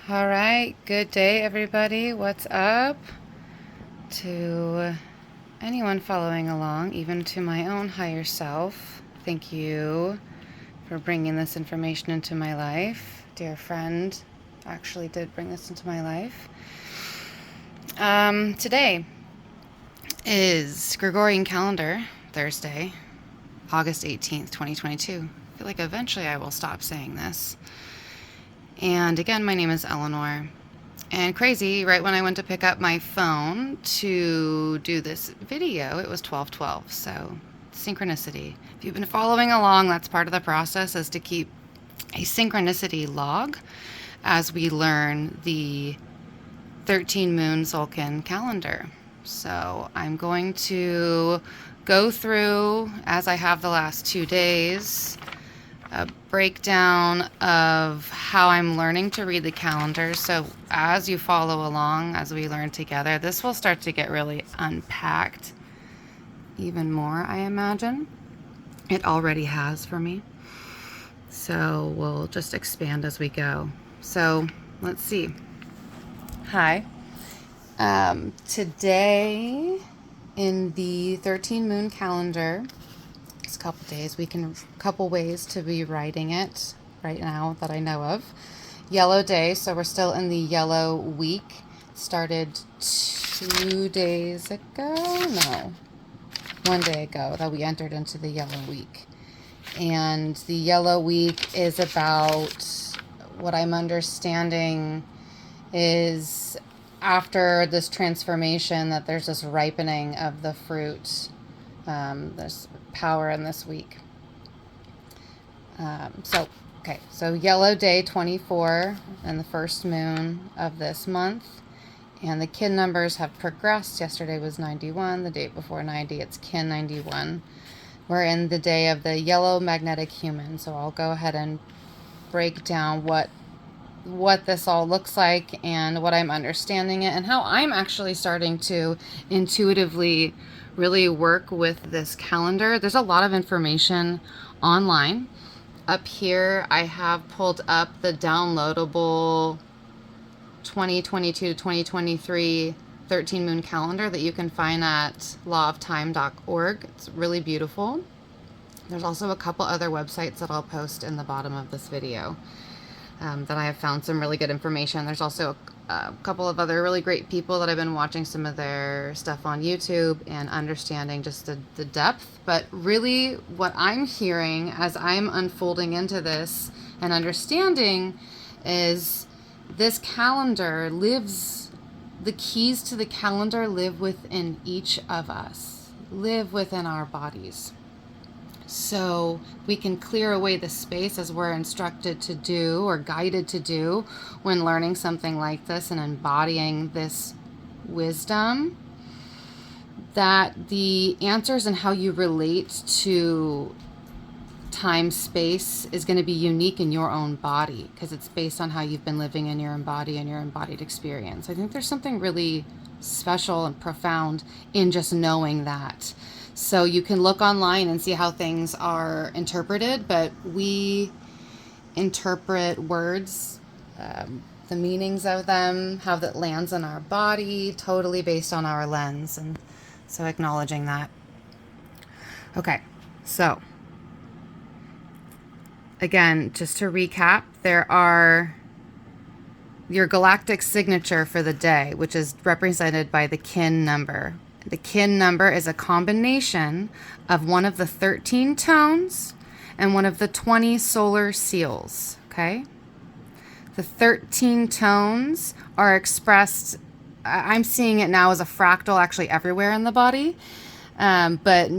All right, good day, everybody. What's up? To anyone following along, even to my own higher self, thank you for bringing this information into my life. Dear friend, actually did bring this into my life. Today is Gregorgian calendar, Thursday, August 18th, 2022. I feel like eventually I will stop saying this. And again, my name is Eleanor. And crazy, right when I went to pick up my phone to do this video, it was 12:12. So synchronicity. If you've been following along, that's part of the process, is to keep a synchronicity log as we learn the 13 moon Tzolk'in calendar. So I'm going to go through, as I have the last 2 days, a breakdown of how I'm learning to read the calendar. So as you follow along, as we learn together, this will start to get really unpacked even more, I imagine. It already has for me. So we'll just expand as we go. So let's see. Hi. Today in the 13 moon calendar, a couple days, couple ways to be writing it right now that I know of. Yellow day, so we're still in the yellow week. Started 2 days ago, no, 1 day ago that we entered into the yellow week. And the yellow week is about, what I'm understanding is after this transformation, that there's this ripening of the fruit. There's power in this week. So yellow day 24 and the first moon of this month. And the kin numbers have progressed. Yesterday was 91, the day before 90, it's kin 91. We're in the day of the yellow magnetic human. So I'll go ahead and break down what this all looks like and what I'm understanding it and how I'm actually starting to intuitively really work with this calendar. There's a lot of information online. Up here, I have pulled up the downloadable 2022 to 2023 13 moon calendar that you can find at lawoftime.org. It's really beautiful. There's also a couple other websites that I'll post in the bottom of this video. That I have found some really good information. There's also a couple of other really great people that I've been watching some of their stuff on YouTube and understanding just the depth. But really what I'm hearing as I'm unfolding into this and understanding is this calendar lives, the keys to the calendar live within each of us, live within our bodies. So we can clear away the space as we're instructed to do or guided to do when learning something like this and embodying this wisdom, that the answers and how you relate to time space is going to be unique in your own body because it's based on how you've been living in your own body and your embodied experience. I think there's something really special and profound in just knowing that. So you can look online and see how things are interpreted, but we interpret words, the meanings of them, how that lands in our body, totally based on our lens. And so acknowledging that. Okay, so again, just to recap, there are your galactic signature for the day, which is represented by the kin number. The kin number is a combination of one of the 13 tones and one of the 20 solar seals, okay? The 13 tones are expressed, I'm seeing it now as a fractal actually everywhere in the body, but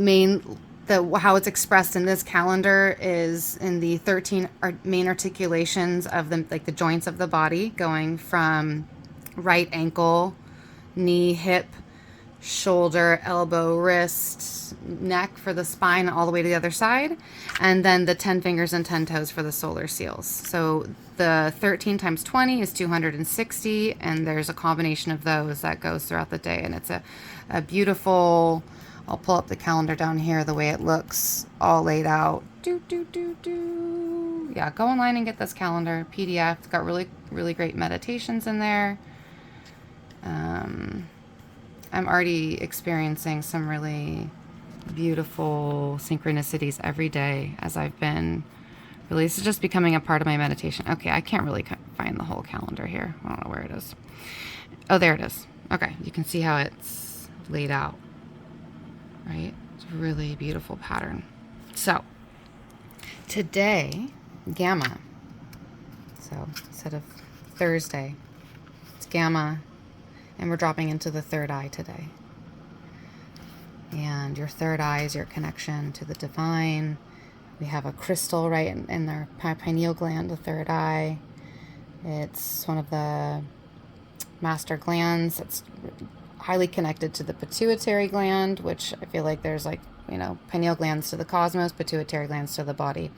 how it's expressed in this calendar is in the 13 main articulations of the joints of the body, going from right ankle, knee, hip, shoulder, elbow, wrist, neck for the spine, all the way to the other side, and then the 10 fingers and 10 toes for the solar seals. So the 13 times 20 is 260, and there's a combination of those that goes throughout the day, and it's a beautiful, I'll pull up the calendar down here, the way it looks all laid out. Yeah, go online and get this calendar PDF. It's got really, really great meditations in there. I'm already experiencing some really beautiful synchronicities every day as I've been really, this is just becoming a part of my meditation. Okay, I can't really find the whole calendar here. I don't know where it is. Oh, there it is. Okay, you can see how it's laid out, right? It's a really beautiful pattern. So, today, Gamma. So, instead of Thursday, it's Gamma, and we're dropping into the third eye today. And your third eye is your connection to the divine. We have a crystal right in our pineal gland, the third eye. It's one of the master glands. It's highly connected to the pituitary gland, which I feel like there's like, you know, pineal glands to the cosmos, pituitary glands to the body.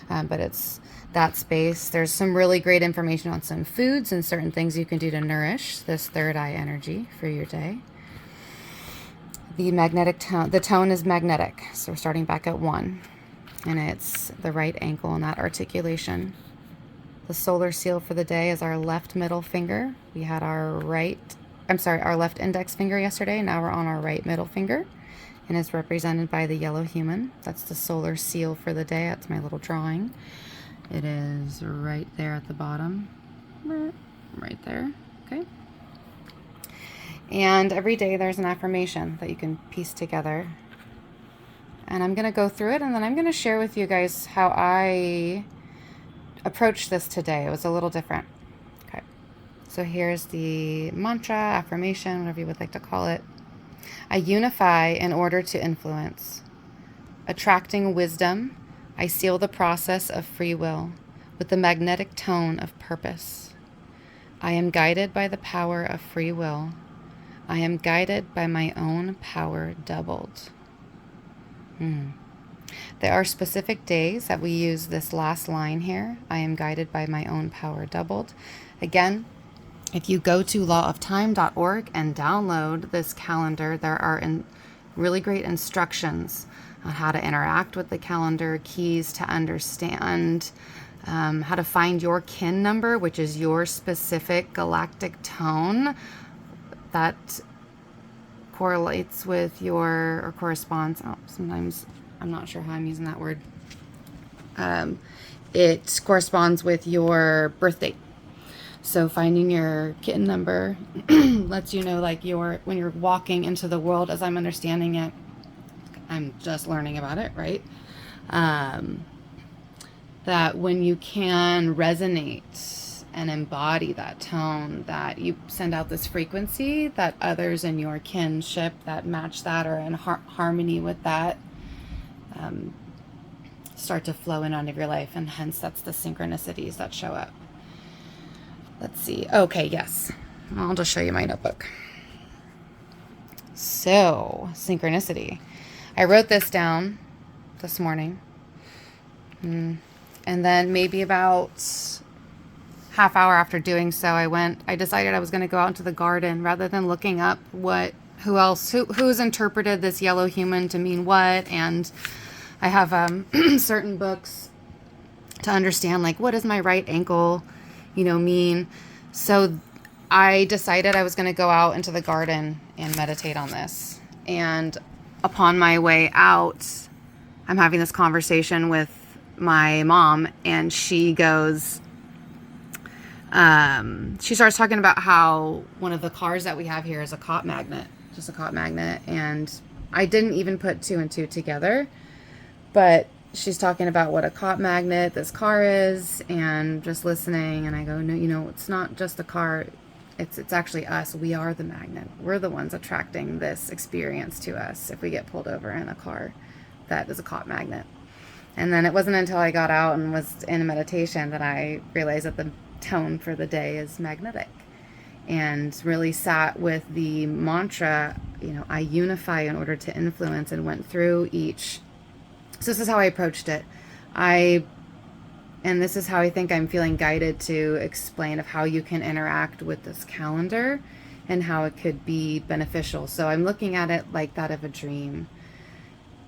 But it's that space. There's some really great information on some foods and certain things you can do to nourish this third eye energy for your day. The magnetic tone, the tone is magnetic. So we're starting back at 1. And it's the right ankle in that articulation. The solar seal for the day is our left middle finger. We had our left index finger yesterday. Now we're on our right middle finger. And it's represented by the yellow human. That's the solar seal for the day. That's my little drawing. It is right there at the bottom. Right there. Okay. And every day there's an affirmation that you can piece together. And I'm going to go through it, and then I'm going to share with you guys how I approached this today. It was a little different. Okay. So here's the mantra, affirmation, whatever you would like to call it. I unify in order to influence. Attracting wisdom, I seal the process of free will with the magnetic tone of purpose. I am guided by the power of free will. I am guided by my own power doubled. There are specific days that we use this last line here. I am guided by my own power doubled. Again, if you go to lawoftime.org and download this calendar, there are really great instructions on how to interact with the calendar, keys to understand, how to find your kin number, which is your specific galactic tone that correlates with your, or corresponds, sometimes I'm not sure how I'm using that word. It corresponds with your birth date. So finding your kin number lets you know, like, when you're walking into the world, as I'm understanding it, I'm just learning about it, right? That when you can resonate and embody that tone, that you send out this frequency, that others in your kinship that match that or in harmony with that start to flow in out of your life, and hence that's the synchronicities that show up. Let's see. Okay, yes. I'll just show you my notebook. So, synchronicity. I wrote this down this morning. And then maybe about half hour after doing so, I decided I was going to go out into the garden rather than looking up who's interpreted this yellow human to mean what. And I have certain books to understand, like, what does my right ankle, mean? So I decided I was going to go out into the garden and meditate on this. And upon my way out, I'm having this conversation with my mom, and she goes, she starts talking about how one of the cars that we have here is a cot magnet, just a cot magnet. And I didn't even put 2 and 2 together, but she's talking about what a cot magnet this car is, and just listening. And I go, no, it's not just a car. It's actually us. We are the magnet. We're the ones attracting this experience to us if we get pulled over in a car that is a cot magnet. And then it wasn't until I got out and was in a meditation that I realized that the tone for the day is magnetic, and really sat with the mantra, I unify in order to influence, and went through each. So this is how I approached it. And this is how I think I'm feeling guided to explain of how you can interact with this calendar and how it could be beneficial. So I'm looking at it like that of a dream.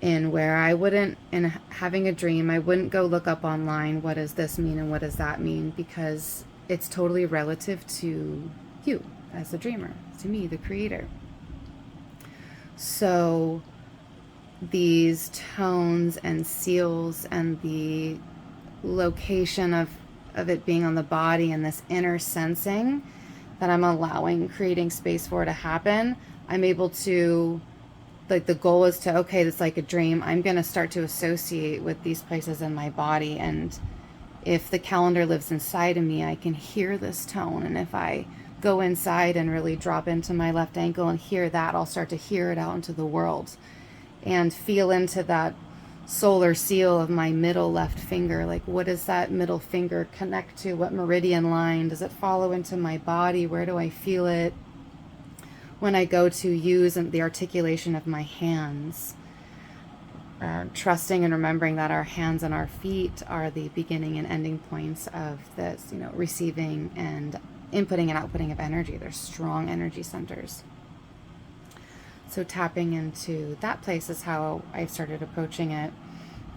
in where I wouldn't, in having a dream, I wouldn't go look up online, what does this mean and what does that mean? Because it's totally relative to you as the dreamer, to me, the creator. So these tones and seals and the location of it being on the body and this inner sensing that I'm allowing, creating space for to happen, I'm able to, like, the goal is to, okay, it's like a dream. I'm going to start to associate with these places in my body. And if the calendar lives inside of me, I can hear this tone. And if I go inside and really drop into my left ankle and hear that, I'll start to hear it out into the world and feel into that solar seal of my middle left finger. Like, what does that middle finger connect to? What meridian line? Does it follow into my body? Where do I feel it? When I go to use the articulation of my hands, trusting and remembering that our hands and our feet are the beginning and ending points of this, receiving and inputting and outputting of energy. They're strong energy centers. So tapping into that place is how I started approaching it.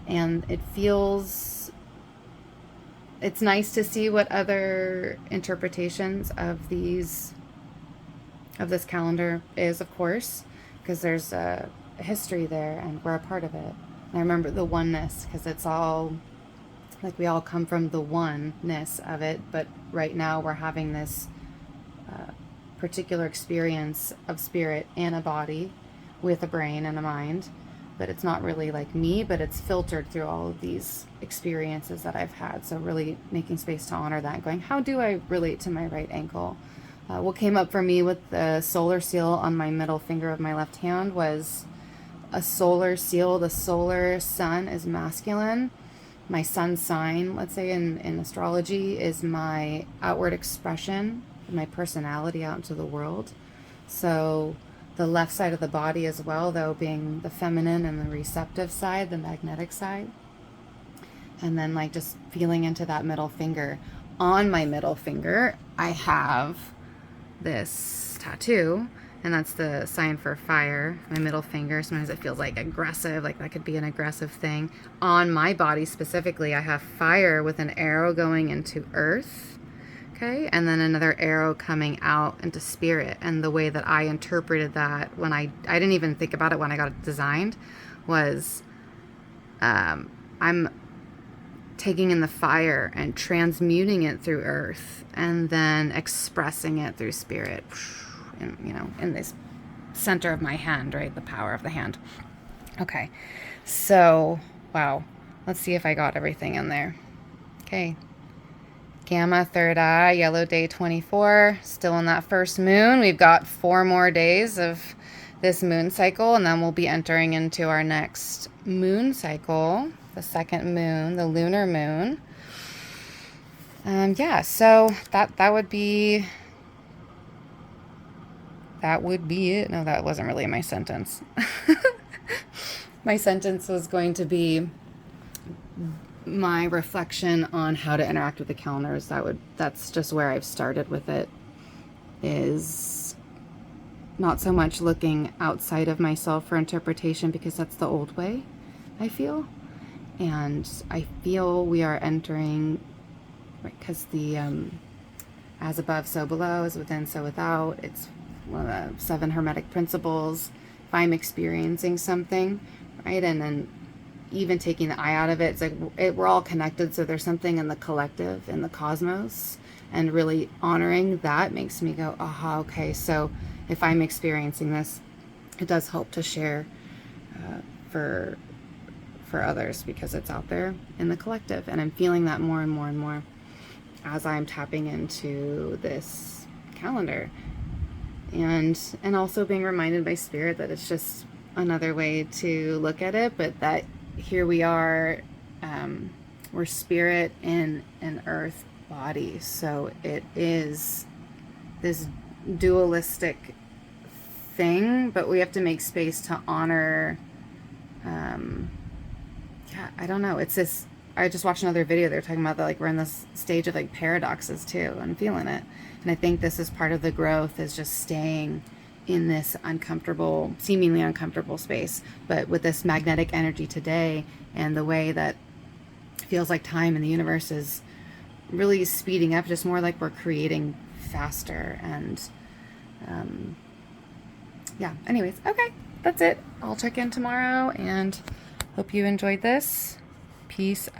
And it's nice to see what other interpretations of this calendar is, of course, because there's a history there and we're a part of it. And I remember the oneness, because it's all like we all come from the oneness of it, but right now we're having this particular experience of spirit and a body with a brain and a mind, but it's not really like me, but it's filtered through all of these experiences that I've had. So really making space to honor that, going, how do I relate to my right ankle? What came up for me with the solar seal on my middle finger of my left hand was a solar seal. The solar sun is masculine. My sun sign, let's say in astrology, is my outward expression, my personality out into the world. So the left side of the body as well, though, being the feminine and the receptive side, the magnetic side. And then like just feeling into that middle finger. On my middle finger, I have this tattoo, and that's the sign for fire. My middle finger, sometimes it feels like aggressive, like that could be an aggressive thing. On my body specifically, I have fire with an arrow going into earth. Okay, and then another arrow coming out into spirit. And the way that I interpreted that when I didn't even think about it when I got it designed was I'm taking in the fire and transmuting it through earth and then expressing it through spirit, in this center of my hand, right? The power of the hand. Okay, so, wow. Let's see if I got everything in there. Okay. Gamma, third eye, yellow day 24, still in that first moon. We've got 4 more days of this moon cycle, and then we'll be entering into our next moon cycle, the second moon, the lunar moon. So that would be it. No, that wasn't really my sentence. My sentence was going to be my reflection on how to interact with the calendars. That's just where I've started with it, is not so much looking outside of myself for interpretation, because that's the old way, I feel. And I feel we are entering, because the as above, so below, as within, so without. It's one of the 7 Hermetic principles. If I'm experiencing something, right, and then even taking the I out of it, it's like we're all connected, so there's something in the collective, in the cosmos, and really honoring that makes me go, aha, okay, so if I'm experiencing this, it does help to share for others, because it's out there in the collective, and I'm feeling that more and more and more as I'm tapping into this calendar, and also being reminded by spirit that it's just another way to look at it, but that here we are, we're spirit in an earth body, so it is this dualistic thing, but we have to make space to honor, I don't know, it's this, I just watched another video, they were talking about that, like, we're in this stage of like paradoxes too, and feeling it, and I think this is part of the growth, is just staying in this uncomfortable, seemingly uncomfortable space. But with this magnetic energy today and the way that it feels like time in the universe is really speeding up, just more like we're creating faster. And yeah, anyways, okay, that's it. I'll check in tomorrow and hope you enjoyed this. Peace out.